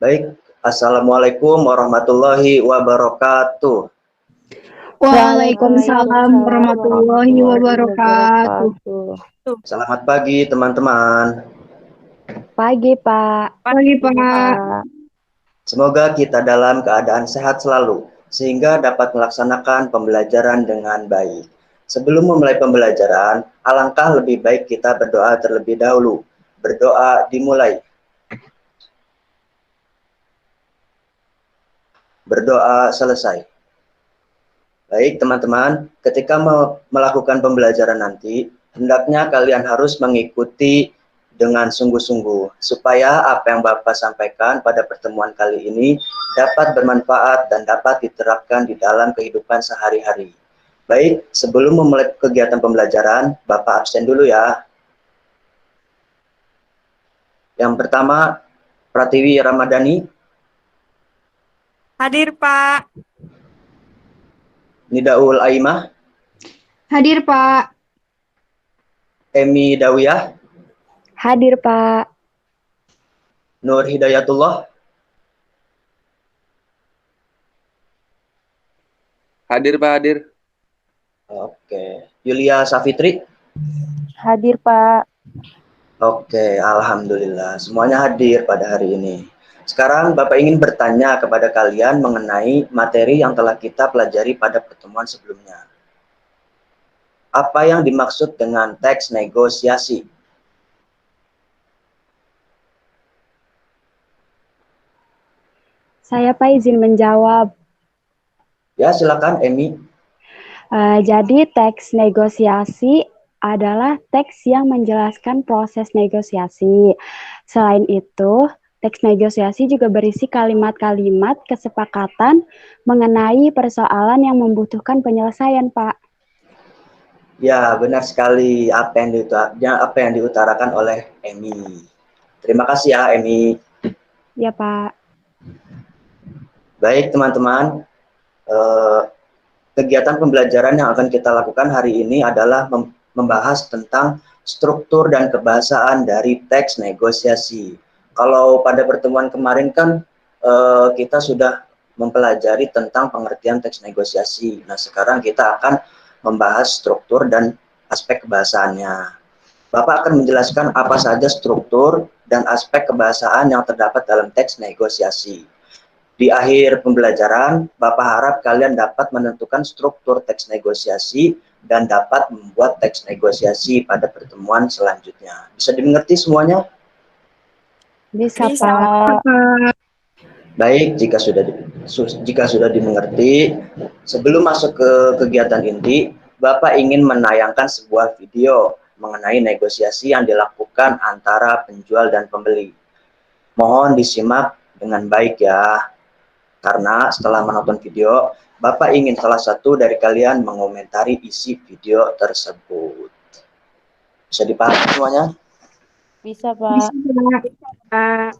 Baik, Assalamualaikum warahmatullahi wabarakatuh. Waalaikumsalam warahmatullahi wabarakatuh. Selamat pagi teman-teman. Pagi, Pak. Pagi, Pak. Semoga kita dalam keadaan sehat selalu, sehingga dapat melaksanakan pembelajaran dengan baik. Sebelum memulai pembelajaran, alangkah lebih baik kita berdoa terlebih dahulu. Berdoa dimulai. Berdoa selesai. Baik teman-teman, ketika melakukan pembelajaran nanti, hendaknya kalian harus mengikuti dengan sungguh-sungguh, supaya apa yang Bapak sampaikan pada pertemuan kali ini dapat bermanfaat dan dapat diterapkan di dalam kehidupan sehari-hari. Baik, sebelum memulai kegiatan pembelajaran, Bapak absen dulu ya. Yang pertama, Pratiwi Ramadhani. Hadir, Pak. Nidaul Aimah. Hadir, Pak. Emi Dawiyah. Hadir, Pak. Nur Hidayatullah. Hadir, Pak, hadir. Oke. Yulia Safitri. Hadir, Pak. Oke, alhamdulillah. Semuanya hadir pada hari ini. Sekarang Bapak ingin bertanya kepada kalian mengenai materi yang telah kita pelajari pada pertemuan sebelumnya. Apa yang dimaksud dengan teks negosiasi? Saya, Pak, izin menjawab. Ya, silakan, Emi. Jadi, teks negosiasi adalah teks yang menjelaskan proses negosiasi. Selain itu, teks negosiasi juga berisi kalimat-kalimat kesepakatan mengenai persoalan yang membutuhkan penyelesaian, Pak. Ya, benar sekali apa yang diutarakan oleh Emi. Terima kasih ya, Emi. Ya, Pak. Baik, teman-teman. Kegiatan pembelajaran yang akan kita lakukan hari ini adalah membahas tentang struktur dan kebahasaan dari teks negosiasi. Kalau pada pertemuan kemarin kan kita sudah mempelajari tentang pengertian teks negosiasi. Nah, sekarang kita akan membahas struktur dan aspek kebahasaannya. Bapak akan menjelaskan apa saja struktur dan aspek kebahasaan yang terdapat dalam teks negosiasi. Di akhir pembelajaran, Bapak harap kalian dapat menentukan struktur teks negosiasi dan dapat membuat teks negosiasi pada pertemuan selanjutnya. Bisa dimengerti semuanya? Bisa, Pak. Baik, jika sudah dimengerti, sebelum masuk ke kegiatan inti, Bapak ingin menayangkan sebuah video mengenai negosiasi yang dilakukan antara penjual dan pembeli. Mohon disimak dengan baik ya, karena setelah menonton video, Bapak ingin salah satu dari kalian mengomentari isi video tersebut. Bisa dipahami semuanya? Bisa, Pak. Bisa, Pak.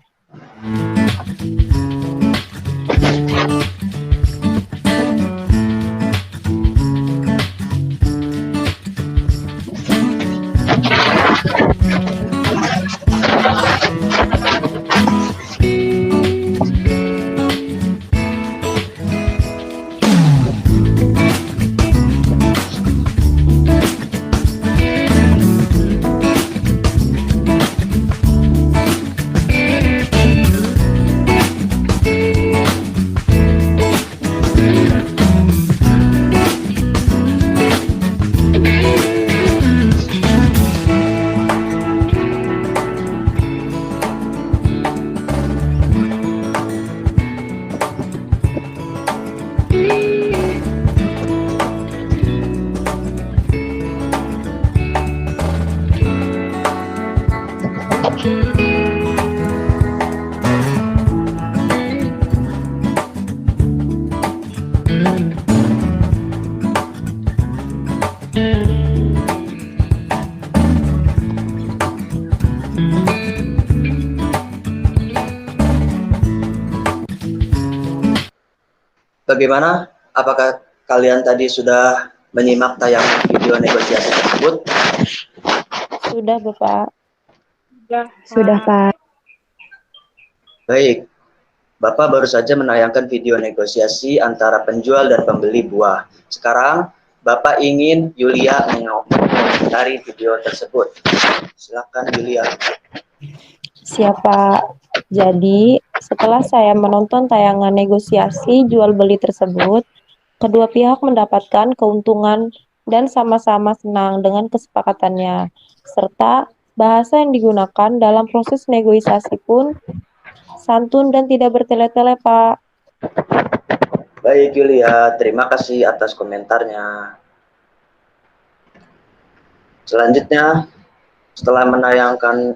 Bagaimana? Apakah kalian tadi sudah menyimak tayangan video negosiasi tersebut? Sudah, Bapak. Sudah, Sudah, Pak. Baik. Bapak baru saja menayangkan video negosiasi antara penjual dan pembeli buah. Sekarang, Bapak ingin Yulia mengomentari video tersebut. Silakan Yulia. Siapa? Jadi, setelah saya menonton tayangan negosiasi jual beli tersebut, kedua pihak mendapatkan keuntungan dan sama-sama senang dengan kesepakatannya, serta bahasa yang digunakan dalam proses negosiasi pun santun dan tidak bertele-tele, Pak. Baik Yulia, terima kasih atas komentarnya. Selanjutnya, setelah menayangkan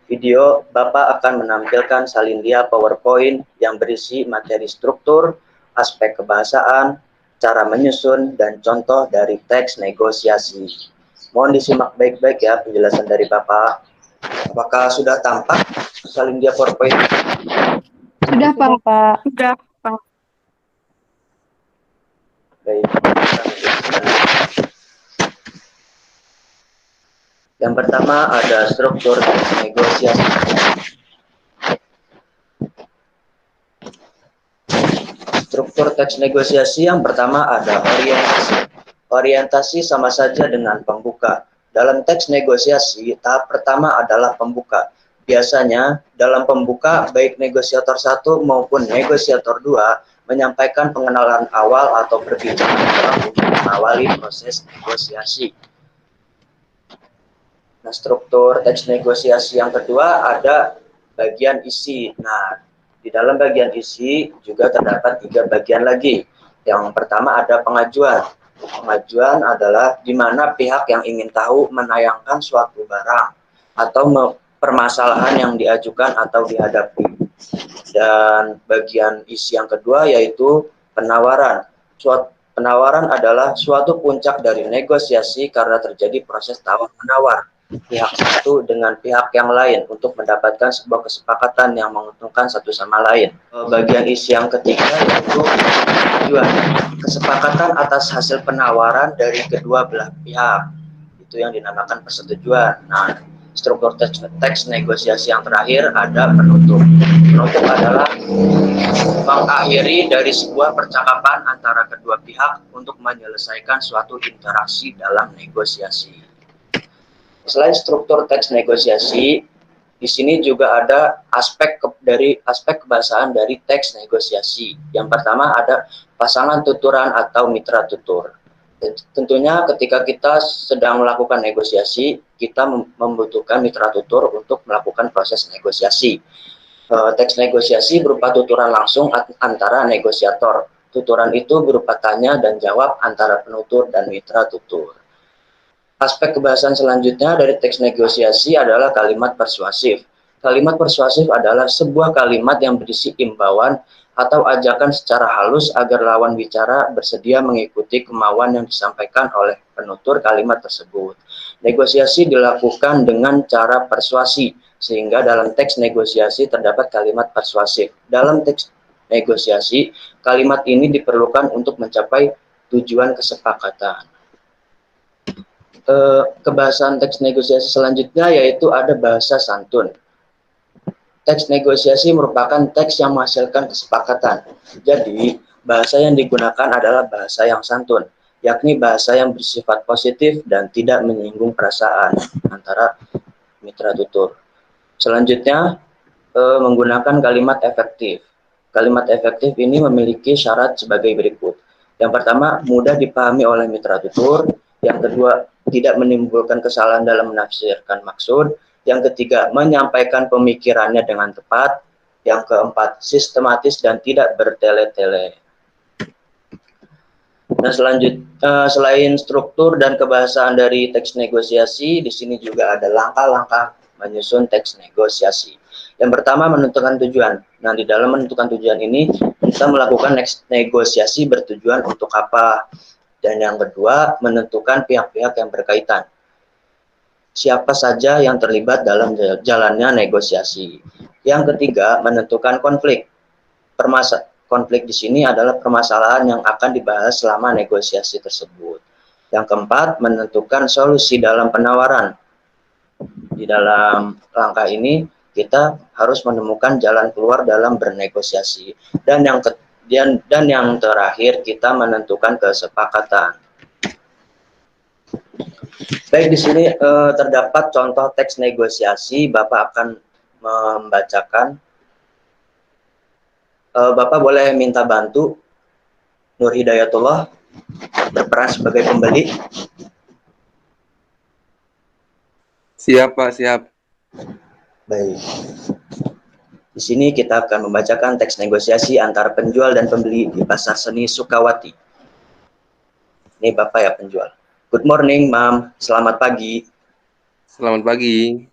video, Bapak akan menampilkan salindia PowerPoint yang berisi materi struktur, aspek kebahasaan, cara menyusun, dan contoh dari teks negosiasi. Mohon disimak baik-baik ya penjelasan dari Bapak. Apakah sudah tampak salindia PowerPoint? Sudah, Pak. Pak. Sudah, Pak. Baik. Yang pertama ada struktur teks negosiasi. Struktur teks negosiasi yang pertama ada orientasi. Orientasi sama saja dengan pembuka. Dalam teks negosiasi, tahap pertama adalah pembuka. Biasanya, dalam pembuka, baik negosiator 1 maupun negosiator 2 menyampaikan pengenalan awal atau berbicara untuk mengawali proses negosiasi. Nah, struktur teks negosiasi yang kedua ada bagian isi. Nah, di dalam bagian isi juga terdapat 3 bagian lagi. Yang pertama ada pengajuan. Pengajuan adalah di mana pihak yang ingin tahu menayangkan suatu barang atau permasalahan yang diajukan atau dihadapi. Dan bagian isi yang kedua yaitu penawaran. Penawaran adalah suatu puncak dari negosiasi karena terjadi proses tawar-menawar pihak satu dengan pihak yang lain untuk mendapatkan sebuah kesepakatan yang menguntungkan satu sama lain. Bagian isi yang ketiga yaitu tujuan, kesepakatan atas hasil penawaran dari kedua belah pihak. Itu yang dinamakan persetujuan. Nah, struktur teks negosiasi yang terakhir ada penutup. Penutup adalah mengakhiri dari sebuah percakapan antara kedua pihak untuk menyelesaikan suatu interaksi dalam negosiasi. Selain struktur teks negosiasi, di sini juga ada aspek kebahasaan dari teks negosiasi. Yang pertama ada pasangan tuturan atau mitra tutur. Tentunya ketika kita sedang melakukan negosiasi, kita membutuhkan mitra tutur untuk melakukan proses negosiasi. Teks negosiasi berupa tuturan langsung antara negosiator. Tuturan itu berupa tanya dan jawab antara penutur dan mitra tutur. Aspek kebahasaan selanjutnya dari teks negosiasi adalah kalimat persuasif. Kalimat persuasif adalah sebuah kalimat yang berisi imbauan atau ajakan secara halus agar lawan bicara bersedia mengikuti kemauan yang disampaikan oleh penutur kalimat tersebut. Negosiasi dilakukan dengan cara persuasi, sehingga dalam teks negosiasi terdapat kalimat persuasif. Dalam teks negosiasi, kalimat ini diperlukan untuk mencapai tujuan kesepakatan. Kebahasaan teks negosiasi selanjutnya yaitu ada bahasa santun. Teks negosiasi merupakan teks yang menghasilkan kesepakatan. Jadi, bahasa yang digunakan adalah bahasa yang santun, yakni bahasa yang bersifat positif dan tidak menyinggung perasaan antara mitra tutur. Selanjutnya, menggunakan kalimat efektif. Kalimat efektif ini memiliki syarat sebagai berikut. Yang pertama, mudah dipahami oleh mitra tutur. Yang kedua, tidak menimbulkan kesalahan dalam menafsirkan maksud. Yang ketiga, menyampaikan pemikirannya dengan tepat. Yang keempat, sistematis dan tidak bertele-tele. Nah, selain struktur dan kebahasaan dari teks negosiasi, di sini juga ada langkah-langkah menyusun teks negosiasi. Yang pertama, menentukan tujuan. Nah, di dalam menentukan tujuan ini, kita melakukan negosiasi bertujuan untuk apa. Dan yang kedua, menentukan pihak-pihak yang berkaitan. Siapa saja yang terlibat dalam jalannya negosiasi. Yang ketiga, menentukan konflik. Konflik di sini adalah permasalahan yang akan dibahas selama negosiasi tersebut. Yang keempat, menentukan solusi dalam penawaran. Di dalam langkah ini, kita harus menemukan jalan keluar dalam bernegosiasi. Dan yang terakhir, kita menentukan kesepakatan. Baik, di sini terdapat contoh teks negosiasi. Bapak akan membacakan. Bapak boleh minta bantu Nur Hidayatullah berperan sebagai pembeli. Siap, Pak, siap. Baik. Di sini kita akan membacakan teks negosiasi antara penjual dan pembeli di Pasar Seni Sukawati. Ini Bapak ya penjual. Good morning, Mam. Selamat pagi. Selamat pagi.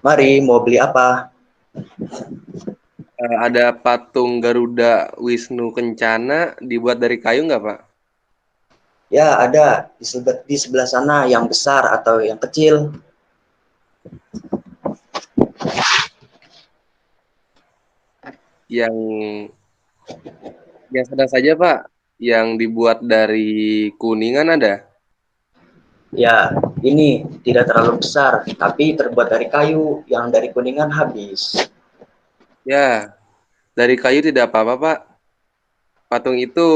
Mari, mau beli apa? Ada patung Garuda Wisnu Kencana dibuat dari kayu nggak, Pak? Ya, ada. Di sebelah sana yang besar atau yang kecil. Yang sedang saja, Pak. Yang dibuat dari kuningan ada? Ya, ini tidak terlalu besar, tapi terbuat dari kayu. Yang dari kuningan habis. Ya, dari kayu tidak apa-apa, Pak. Patung itu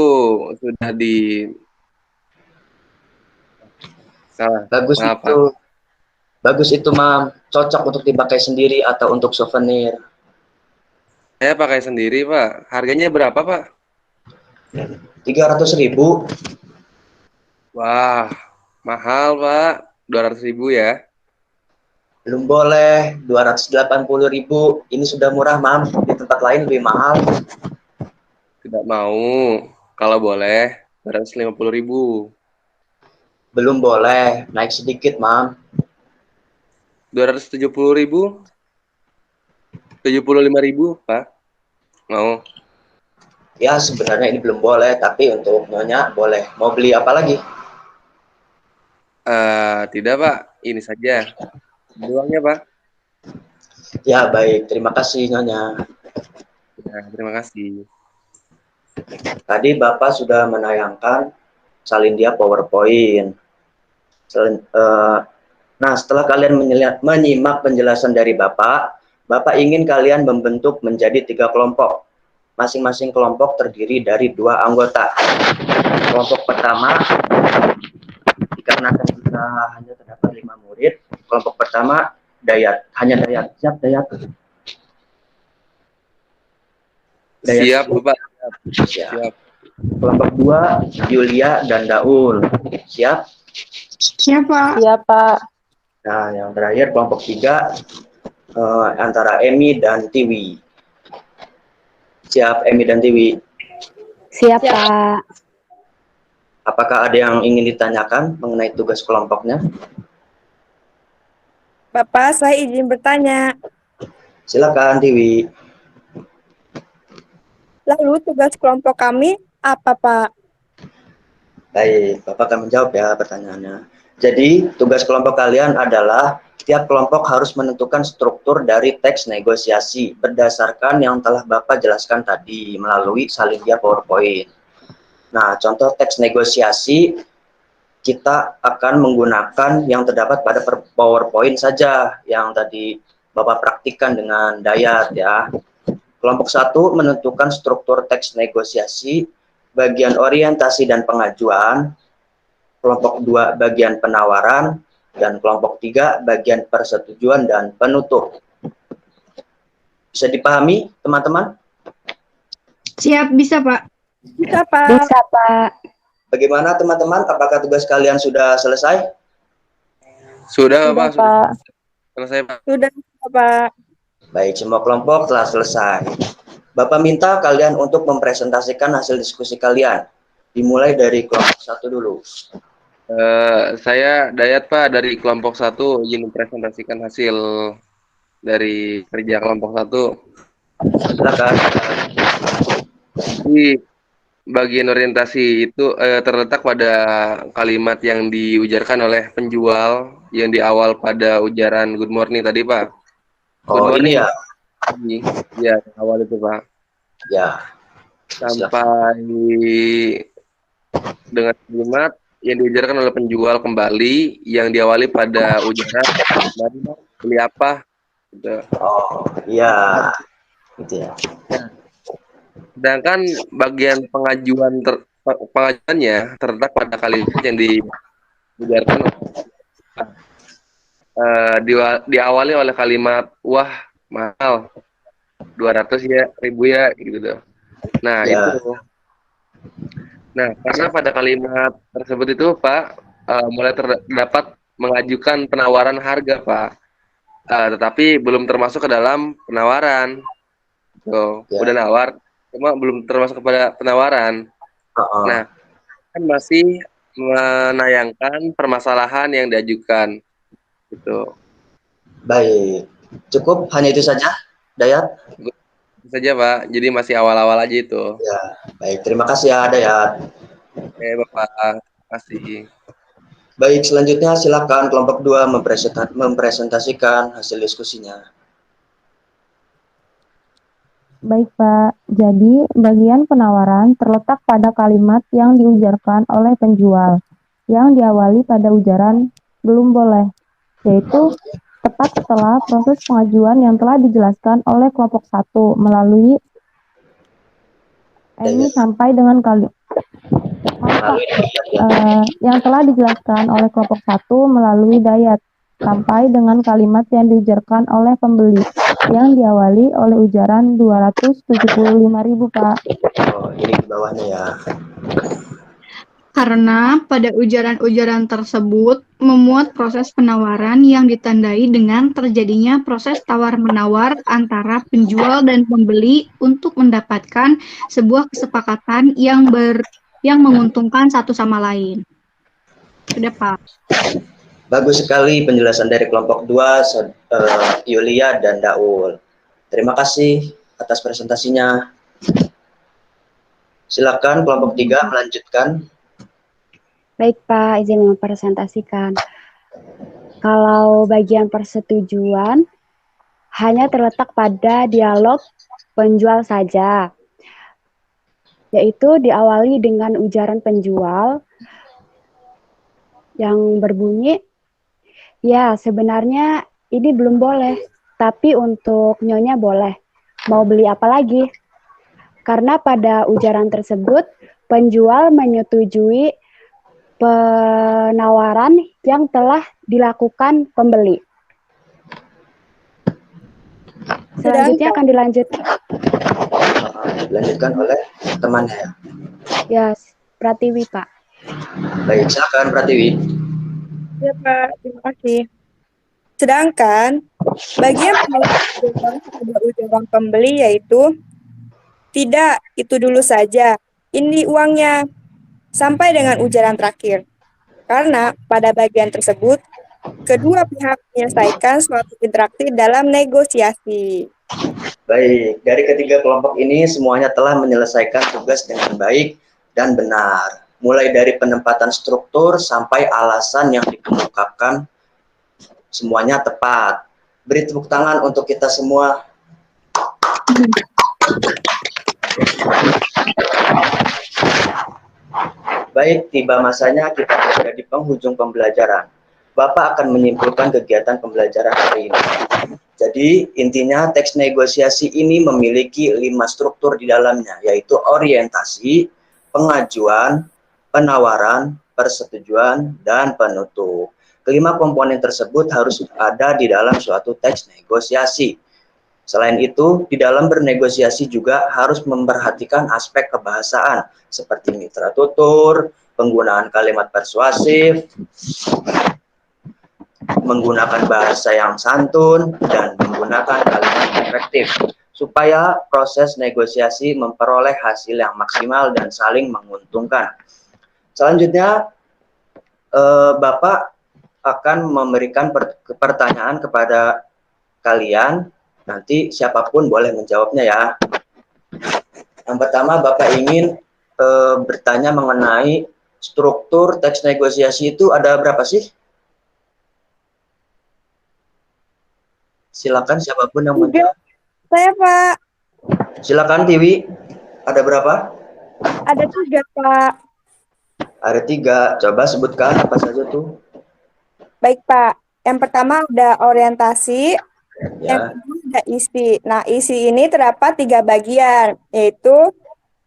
sudah salah. Bagus Maaf, Pak. itu. Bagus itu, Mam. Cocok untuk dipakai sendiri atau untuk souvenir. Saya pakai sendiri, Pak. Harganya berapa, Pak? 300.000. Wah, mahal, Pak. 200.000 ya. Belum boleh, 280.000. Ini sudah murah, Mam. Di tempat lain lebih mahal. Tidak mau. Kalau boleh, 250.000. Belum boleh, naik sedikit, Mam. 270.000. 75.000, Pak. Mau. Ya, sebenarnya ini belum boleh, tapi untuk Nyonya boleh. Mau beli apa lagi? Tidak, Pak. Ini saja. Uangnya, Pak. Ya, baik. Terima kasih, Nyonya. Ya, terima kasih. Tadi Bapak sudah menayangkan salin dia PowerPoint. Nah, setelah kalian menyimak penjelasan dari Bapak, Bapak ingin kalian membentuk menjadi 3 kelompok. Masing-masing kelompok terdiri dari 2 anggota. Kelompok pertama, dikarenakan kita hanya terdapat 5 murid, kelompok pertama Dayat, hanya Dayat. Siap, Dayat? Dayat. Siap, Bapak. Siap. Kelompok 2, Yulia dan Daul. Siap? Siapa? Iya, Pak. Nah, yang terakhir kelompok 3, antara Emi dan Tiwi. Siap, Emi dan Tiwi? Siap, Pak. Apakah ada yang ingin ditanyakan mengenai tugas kelompoknya? Bapak, saya izin bertanya. Silakan, Tiwi. Lalu tugas kelompok kami apa, Pak? Baik, Bapak akan menjawab ya pertanyaannya. Jadi, tugas kelompok kalian adalah tiap kelompok harus menentukan struktur dari teks negosiasi berdasarkan yang telah Bapak jelaskan tadi melalui salin dia PowerPoint. Nah, contoh teks negosiasi kita akan menggunakan yang terdapat pada PowerPoint saja yang tadi Bapak praktikkan dengan Dayat ya. Kelompok 1 menentukan struktur teks negosiasi, bagian orientasi dan pengajuan, kelompok 2 bagian penawaran, dan kelompok 3 bagian persetujuan dan penutup. Bisa dipahami, teman-teman? Siap, bisa, Pak. Bisa, Pak. Bisa, Pak. Bagaimana, teman-teman? Apakah tugas kalian sudah selesai? Sudah, Sudah, Pak. Sudah. Pak. Selesai, Pak. Sudah, Pak. Baik, semua kelompok telah selesai. Bapak minta kalian untuk mempresentasikan hasil diskusi kalian. Dimulai dari kelompok 1 dulu. Saya Dayat, Pak, dari kelompok 1 izin mempresentasikan hasil dari kerja kelompok 1. Silakan. Di bagian orientasi itu terletak pada kalimat yang diujarkan oleh penjual yang di awal pada ujaran good morning tadi, Pak. Good Oh, morning. ini ya? Ya, awal itu, Pak. Ya. Sampai dengan kalimat yang diujarkan oleh penjual kembali yang diawali pada ujaran, "Mari, Bang, beli apa?" Gitu. Oh, iya. Gitu ya. Sedangkan bagian pengajuannya terletak pada kalimat yang diujarkan diawali oleh kalimat wah mahal 200 ya ribu ya gitu. Nah Ya. itu. Nah karena pada kalimat tersebut itu Pak mulai terdapat mengajukan penawaran harga Pak, tetapi belum termasuk ke dalam penawaran. Tuh, Ya. udah nawar, cuma belum termasuk kepada penawaran. Oh. Nah kan masih menayangkan permasalahan yang diajukan gitu. Baik. Cukup hanya itu saja, Dayat? Itu saja Pak, jadi masih awal-awal aja itu. Ya, baik. Terima kasih ya, Dayat. Oke Bapak, terima kasih. Baik, selanjutnya silakan kelompok 2 mempresentasikan hasil diskusinya. Baik, Pak. Jadi, bagian penawaran terletak pada kalimat yang diujarkan oleh penjual, yang diawali pada ujaran belum boleh, yaitu tepat setelah proses pengajuan yang telah dijelaskan oleh kelompok 1 melalui ini sampai dengan yang telah dijelaskan oleh kelompok 1 melalui dayat sampai dengan kalimat yang diujarkan oleh pembeli yang diawali oleh ujaran 275.000, Pak. Oh, ini di bawahnya ya. Karena pada ujaran-ujaran tersebut memuat proses penawaran yang ditandai dengan terjadinya proses tawar-menawar antara penjual dan pembeli untuk mendapatkan sebuah kesepakatan yang menguntungkan satu sama lain. Sudah, Pak. Bagus sekali penjelasan dari kelompok 2, Yulia dan Daul. Terima kasih atas presentasinya. Silakan kelompok 3 melanjutkan. Baik Pak, izin mempresentasikan. Kalau bagian persetujuan hanya terletak pada dialog penjual saja, yaitu diawali dengan ujaran penjual yang berbunyi, ya sebenarnya ini belum boleh, tapi untuk nyonya boleh. Mau beli apa lagi? Karena pada ujaran tersebut, penjual menyetujui penawaran yang telah dilakukan pembeli. Selanjutnya akan dilanjutkan oleh temannya ya. Ya, Pratiwi, Pak. Baik, silakan Pratiwi. Ya Pak, terima kasih. Sedangkan bagian pengajuan pada ujaran pembeli yaitu tidak, itu dulu saja. Ini uangnya. Sampai dengan ujaran terakhir. Karena pada bagian tersebut, kedua pihak menyelesaikan suatu interaksi dalam negosiasi. Baik, dari ketiga kelompok ini semuanya telah menyelesaikan tugas dengan baik dan benar. Mulai dari penempatan struktur sampai alasan yang dikemukakan, semuanya tepat. Beri tepuk tangan untuk kita semua. Baik, tiba masanya kita berada di penghujung pembelajaran. Bapak akan menyimpulkan kegiatan pembelajaran hari ini. Jadi, intinya teks negosiasi ini memiliki 5 struktur di dalamnya, yaitu orientasi, pengajuan, penawaran, persetujuan, dan penutup. Kelima komponen tersebut harus ada di dalam suatu teks negosiasi. Selain itu, di dalam bernegosiasi juga harus memperhatikan aspek kebahasaan seperti mitra tutur, penggunaan kalimat persuasif, menggunakan bahasa yang santun, dan menggunakan kalimat efektif supaya proses negosiasi memperoleh hasil yang maksimal dan saling menguntungkan. Selanjutnya, Bapak akan memberikan pertanyaan kepada kalian. Nanti siapapun boleh menjawabnya ya. Yang pertama, Bapak ingin bertanya mengenai struktur teks negosiasi itu ada berapa sih? Silakan siapapun yang menjawab. Saya Pak. Silakan Tiwi. Ada berapa? Ada 3 Pak. Ada 3. Coba sebutkan apa saja tuh. Baik Pak. Yang pertama ada orientasi, Yang Ya. kedua ada isi. Nah, isi ini terdapat 3 bagian, yaitu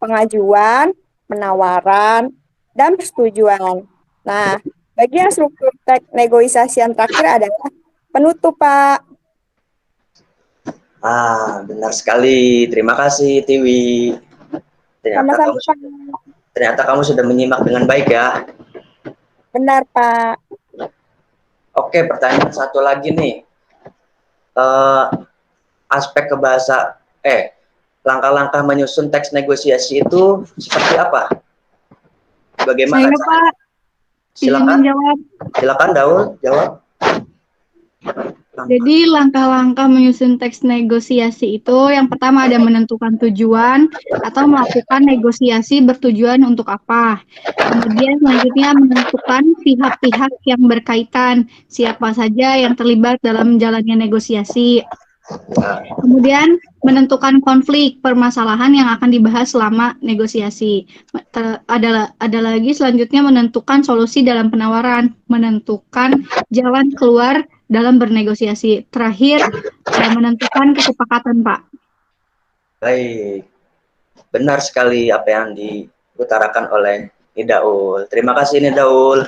pengajuan, penawaran, dan persetujuan. Nah, bagian struktur teks negosiasi yang terakhir adalah penutup, Pak. Benar sekali. Terima kasih, Tiwi. Ternyata Sama-sama, kamu Pak. ternyata kamu sudah menyimak dengan baik ya. Benar, Pak. Oke, pertanyaan satu lagi nih. Eh, aspek langkah-langkah menyusun teks negosiasi itu seperti apa? Bagaimana Saya cara? Pak, izin Silakan, menjawab. silakan Daul, jawab. Jadi langkah-langkah menyusun teks negosiasi itu yang pertama ada menentukan tujuan atau melakukan negosiasi bertujuan untuk apa. Kemudian selanjutnya menentukan pihak-pihak yang berkaitan, siapa saja yang terlibat dalam jalannya negosiasi. Kemudian menentukan konflik permasalahan yang akan dibahas selama negosiasi. Ada lagi selanjutnya menentukan solusi dalam penawaran, menentukan jalan keluar dalam bernegosiasi. Terakhir menentukan kesepakatan, Pak. Baik, benar sekali apa yang diutarakan oleh Nidaul. Terima kasih Nidaul.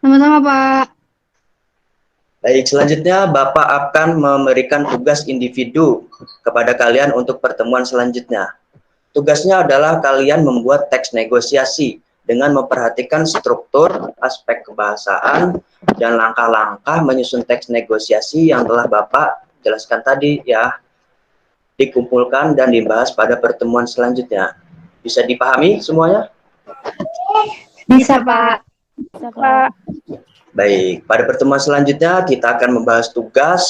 Sama-sama, Pak. Baik, selanjutnya Bapak akan memberikan tugas individu kepada kalian untuk pertemuan selanjutnya. Tugasnya adalah kalian membuat teks negosiasi dengan memperhatikan struktur, aspek kebahasaan, dan langkah-langkah menyusun teks negosiasi yang telah Bapak jelaskan tadi ya, dikumpulkan dan dibahas pada pertemuan selanjutnya. Bisa dipahami semuanya? Bisa, Pak. Bisa, Pak. Baik, pada pertemuan selanjutnya kita akan membahas tugas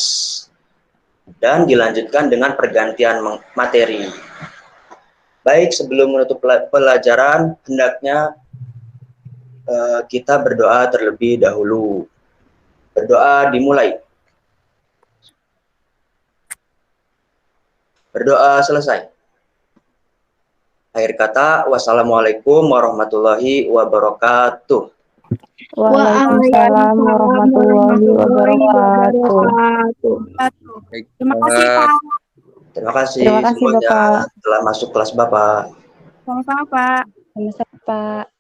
dan dilanjutkan dengan pergantian materi. Baik, sebelum menutup pelajaran, hendaknya kita berdoa terlebih dahulu. Berdoa dimulai. Berdoa selesai. Akhir kata, wassalamualaikum warahmatullahi wabarakatuh. Waalaikumsalam warahmatullahi wabarakatuh. Terima kasih, Pak. Terima kasih, Terima kasih, semuanya Bapak. telah masuk kelas Bapak. Sama-sama, Pak. Sama-sama, Pak.